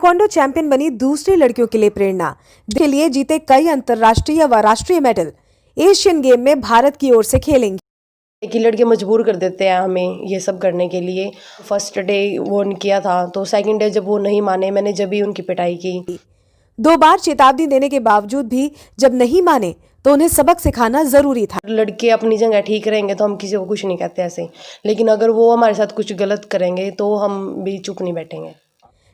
Taekwondo champion बनी दूसरी लड़कियों के लिए प्रेरणा के लिए जीते कई अंतर्राष्ट्रीय व राष्ट्रीय मेडल। एशियन गेम में भारत की ओर से खेलेंगी। कि लड़के मजबूर कर देते हैं हमें ये सब करने के लिए। फर्स्ट डे वो किया था तो सेकंड डे जब वो नहीं माने, मैंने जब भी उनकी पिटाई की। 2 बार चेतावनी देने के बावजूद भी जब नहीं माने तो उन्हें सबक सिखाना जरूरी था। लड़के अपनी जगह ठीक रहेंगे तो हम किसी को कुछ नहीं कहते ऐसे, लेकिन अगर वो हमारे साथ कुछ गलत करेंगे तो हम भी चुप नहीं बैठेंगे।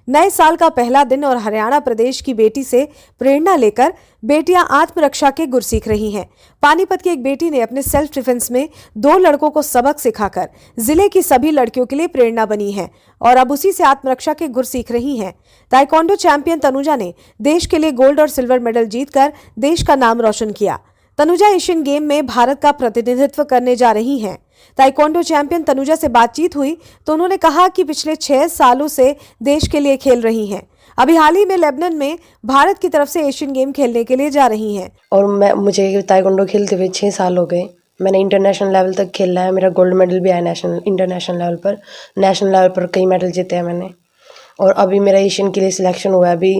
नए साल का पहला दिन और हरियाणा प्रदेश की बेटी से प्रेरणा लेकर बेटियां आत्मरक्षा के गुर सीख रही हैं। पानीपत की एक बेटी ने अपने सेल्फ डिफेंस में 2 लड़कों को सबक सिखाकर जिले की सभी लड़कियों के लिए प्रेरणा बनी है और अब उसी से आत्मरक्षा के गुर सीख रही हैं। ताइक्वांडो चैंपियन तनुजा ने देश के लिए गोल्ड और सिल्वर मेडल जीतकर देश का नाम रोशन किया। तनुजा एशियन गेम में भारत का प्रतिनिधित्व करने जा रही हैं। ताइक्वांडो चैंपियन तनुजा से बातचीत हुई तो उन्होंने कहा कि पिछले 6 सालों से देश के लिए खेल रही हैं। अभी हाल ही में लेबनान में भारत की तरफ से एशियन गेम खेलने के लिए जा रही हैं। और मुझे ताइक्वांडो खेलते हुए 6 साल हो गए। मैंने इंटरनेशनल लेवल तक खेला है, मेरा गोल्ड मेडल भी आया इंटरनेशनल लेवल पर। नेशनल लेवल पर कई मेडल जीते हैं मैंने, और अभी मेरा एशियन के लिए सिलेक्शन हुआ है। अभी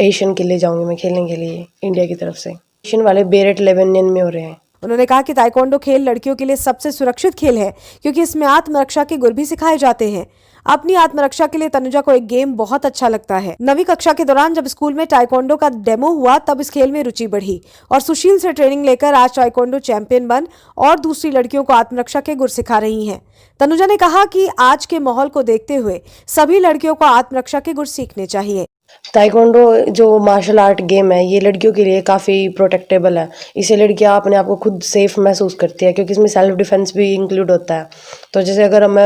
एशियन के लिए जाऊँगी मैं खेलने के लिए इंडिया की तरफ से। एशियन वाले बेरेट लेबनान में हो रहे हैं। उन्होंने कहा कि ताइक्वांडो खेल लड़कियों के लिए सबसे सुरक्षित खेल है क्योंकि इसमें आत्मरक्षा के गुर भी सिखाए जाते हैं। अपनी आत्मरक्षा के लिए तनुजा को एक गेम बहुत अच्छा लगता है। 9वीं कक्षा के दौरान जब स्कूल में ताइक्वांडो का डेमो हुआ तब इस खेल में रुचि बढ़ी और सुशील से ट्रेनिंग लेकर आज ताइक्वांडो चैंपियन बन और दूसरी लड़कियों को आत्मरक्षा के गुर सिखा रही हैं। तनुजा ने कहा कि आज के माहौल को देखते हुए सभी लड़कियों को आत्मरक्षा के गुर सीखने चाहिए। ताइक्वांडो जो मार्शल आर्ट गेम है ये लड़कियों के लिए काफ़ी प्रोटेक्टेबल है। इसे लड़कियां अपने आप को खुद सेफ महसूस करती है क्योंकि इसमें सेल्फ डिफेंस भी इंक्लूड होता है। तो जैसे अगर हम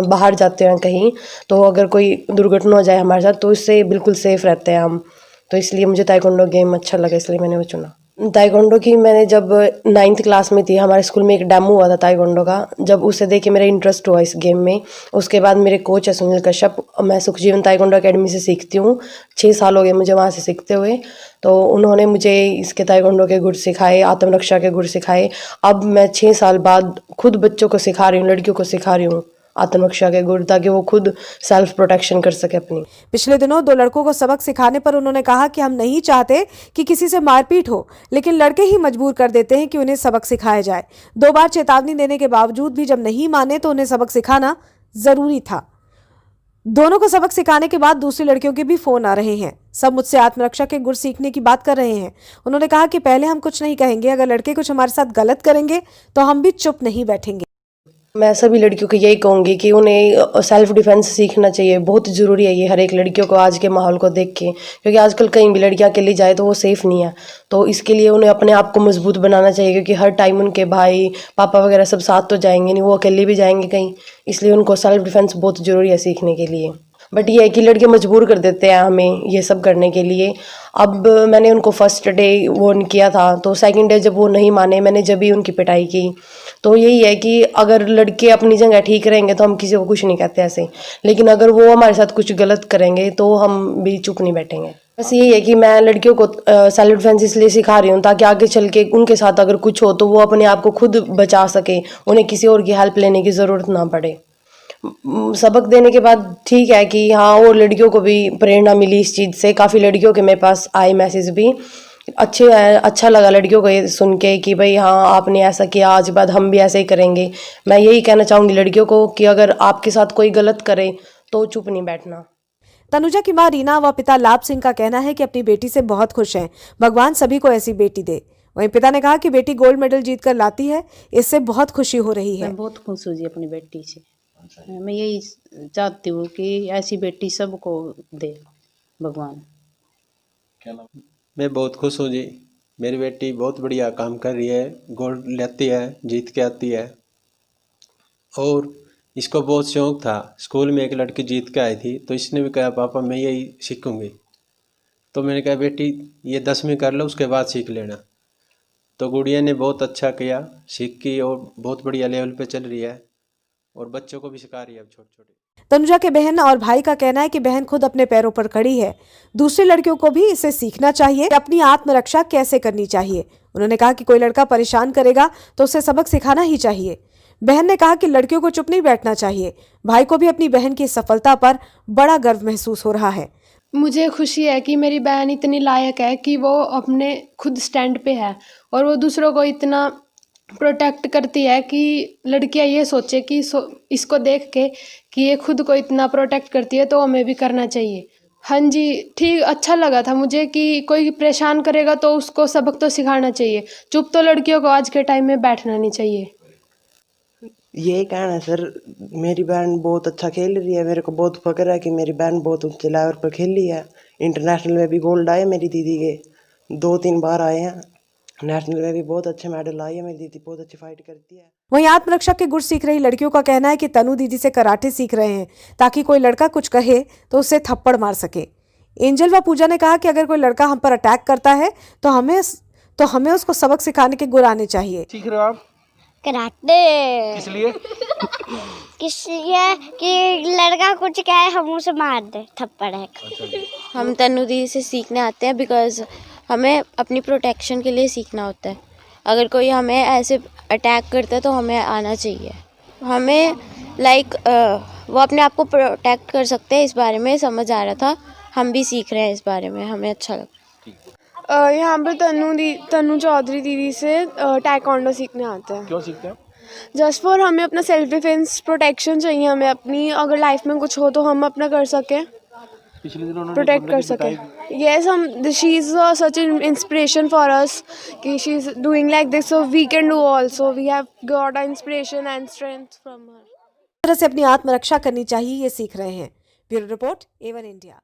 बाहर जाते हैं कहीं, तो अगर कोई दुर्घटना हो जाए हमारे साथ तो इससे बिल्कुल सेफ रहते हैं हम। तो इसलिए मुझे ताइक्वांडो गेम अच्छा लगा, इसलिए मैंने वो चुना। ताइक्वांडो की मैंने जब 9th क्लास में थी, हमारे स्कूल में एक डेमो हुआ था ताइक्वांडो का। जब उसे देख के मेरा इंटरेस्ट हुआ इस गेम में। उसके बाद मेरे कोच है सुनील कश्यप, मैं सुखजीवन ताइक्वांडो अकेडमी से सीखती हूँ। 6 साल हो गए मुझे वहाँ से सीखते हुए। तो उन्होंने मुझे इसके ताइक्वांडो के गुर सिखाए, आत्मरक्षा के गुर सिखाए। अब मैं 6 साल बाद खुद बच्चों को सिखा रही हूँ, लड़कियों को सिखा रही हूँ आत्मरक्षा के गुर, ताकि वो खुद सेल्फ प्रोटेक्शन कर सके अपनी। पिछले दिनों 2 लड़कों को सबक सिखाने पर उन्होंने कहा कि हम नहीं चाहते कि किसी से मारपीट हो, लेकिन लड़के ही मजबूर कर देते हैं कि उन्हें सबक सिखाया जाए। 2 बार चेतावनी देने के बावजूद भी जब नहीं माने तो उन्हें सबक सिखाना जरूरी था। दोनों को सबक सिखाने के बाद दूसरी लड़कियों के भी फोन आ रहे हैं। सब मुझसे आत्मरक्षा के गुर सीखने की बात कर रहे हैं। उन्होंने कहा कि पहले हम कुछ नहीं कहेंगे, अगर लड़के कुछ हमारे साथ गलत करेंगे तो हम भी चुप नहीं बैठेंगे। मैं सभी लड़कियों को यही कहूँगी कि उन्हें सेल्फ डिफेंस सीखना चाहिए। बहुत ज़रूरी है ये हर एक लड़कियों को आज के माहौल को देख के, क्योंकि आजकल कहीं भी लड़कियाँ अकेली जाए तो वो सेफ़ नहीं है। तो इसके लिए उन्हें अपने आप को मजबूत बनाना चाहिए, क्योंकि हर टाइम उनके भाई पापा वगैरह सब साथ तो जाएंगे नहीं, वो अकेले भी जाएंगे कहीं। इसलिए उनको सेल्फ डिफेंस बहुत ज़रूरी है सीखने के लिए। बट ये है कि लड़के मजबूर कर देते हैं हमें ये सब करने के लिए। अब मैंने उनको फर्स्ट डे वो किया था तो सेकंड डे जब वो नहीं माने, मैंने जब भी उनकी पिटाई की। तो यही है कि अगर लड़के अपनी जगह ठीक रहेंगे तो हम किसी को कुछ नहीं कहते ऐसे, लेकिन अगर वो हमारे साथ कुछ गलत करेंगे तो हम भी चुप नहीं बैठेंगे। बस यही है कि मैं लड़कियों को सेल्फ डिफेंस इसलिए सिखा रही हूँ ताकि आगे चल के उनके साथ अगर कुछ हो तो वो अपने आप को खुद बचा सके, उन्हें किसी और की हेल्प लेने की ज़रूरत ना पड़े। सबक देने के बाद ठीक है कि हाँ, और लड़कियों को भी प्रेरणा मिली इस चीज़ से। काफ़ी लड़कियों के मेरे पास आए मैसेज भी अच्छे हैं। अच्छा लगा लड़कियों को ये सुन के कि भाई हाँ, आपने ऐसा किया, आज बाद हम भी ऐसे ही करेंगे। मैं यही कहना चाहूँगी लड़कियों को कि अगर आपके साथ कोई गलत करे तो चुप नहीं बैठना। तनुजा की मां रीना व पिता लाभ सिंह का कहना है कि अपनी बेटी से बहुत खुश हैं। भगवान सभी को ऐसी बेटी दे। वहीं पिता ने कहा कि बेटी गोल्ड मेडल जीतकर लाती है, इससे बहुत खुशी हो रही है। मैं बहुत खुश हूँ जी अपनी बेटी से। मैं यही चाहती हूँ कि ऐसी बेटी सबको दे भगवान। मैं बहुत खुश हूँ जी, मेरी बेटी बहुत बढ़िया काम कर रही है, गोल्ड लेती है, जीत के आती है। और इसको बहुत शौक था, स्कूल में एक लड़की जीत के आई थी तो इसने भी कहा पापा मैं यही सीखूंगी। तो मैंने कहा बेटी ये 10वीं कर लो उसके बाद सीख लेना। तो गुड़िया ने बहुत अच्छा किया, सीख की और बहुत बढ़िया लेवल पे चल रही है और बच्चों को भी सिखा रही है अब छोटे छोटे। तनुजा के बहन और भाई का कहना है कि बहन खुद अपने पैरों पर खड़ी है, दूसरी लड़कियों को भी इसे सीखना चाहिए, अपनी आत्मरक्षा कैसे करनी चाहिए। उन्होंने कहा कि कोई लड़का परेशान करेगा तो उसे सबक सिखाना ही चाहिए। बहन ने कहा कि लड़कियों को चुप नहीं बैठना चाहिए। भाई को भी अपनी बहन की सफलता पर बड़ा गर्व महसूस हो रहा है। मुझे खुशी है कि मेरी बहन इतनी लायक है कि वो अपने खुद स्टैंड पे है और वो दूसरों को इतना प्रोटेक्ट करती है कि लड़कियां ये सोचे कि इसको देख के कि ये खुद को इतना प्रोटेक्ट करती है तो हमें भी करना चाहिए। हाँ जी, ठीक, अच्छा लगा था मुझे कि कोई परेशान करेगा तो उसको सबक तो सिखाना चाहिए। चुप तो लड़कियों को आज के टाइम में बैठना नहीं चाहिए। यही कहना है सर, मेरी बहन बहुत अच्छा खेल रही है। मेरे को बहुत फक्र है कि मेरी बहन बहुत ऊंचे लेवल पर खेली है। इंटरनेशनल में भी गोल्ड आए मेरी दीदी के, 2-3 बार आए हैं। नेशनल में भी बहुत अच्छे मेडल आए हैं। मेरी दीदी बहुत अच्छी फाइट करती है। वहीं आत्मरक्षा के गुर सीख रही लड़कियों का कहना है कि तनु दीदी से कराटे सीख रहे हैं ताकि कोई लड़का कुछ कहे तो उसे थप्पड़ मार सके। एंजल व पूजा ने कहा कि अगर कोई लड़का हम पर अटैक करता है तो हमें उसको सबक सिखाने के गुर आने चाहिए। सीख रहे हो आप कराटे? किस लिए? किसलिए कि लड़का कुछ कहे हम उसे मार दे थप्पड़ है। हम तनु दीदी से सीखने आते हैं बिकॉज हमें अपनी प्रोटेक्शन के लिए सीखना होता है। अगर कोई हमें ऐसे अटैक करता है तो हमें आना चाहिए। हमें वो अपने आप को प्रोटेक्ट कर सकते हैं, इस बारे में समझ आ रहा था। हम भी सीख रहे हैं इस बारे में, हमें अच्छा लगा। यहाँ पर तनु चौधरी दीदी से टाइकोंडो सीखने आते हैं। क्यों सीखते हैं? जस्ट फॉर हमें अपना सेल्फ डिफेंस प्रोटेक्शन चाहिए। हमें अपनी अगर लाइफ में कुछ हो तो हम अपना कर सकें, पिछले दिनों उन्होंने प्रोटेक्ट कर सकें। Yes, she is such an inspiration for us कि she is doing like this, so we can do also. We have got a inspiration and strength from her. तरह से अपनी आत्मरक्षा करनी चाहिए, ये सीख रहे हैं। Bureau report, A1 India.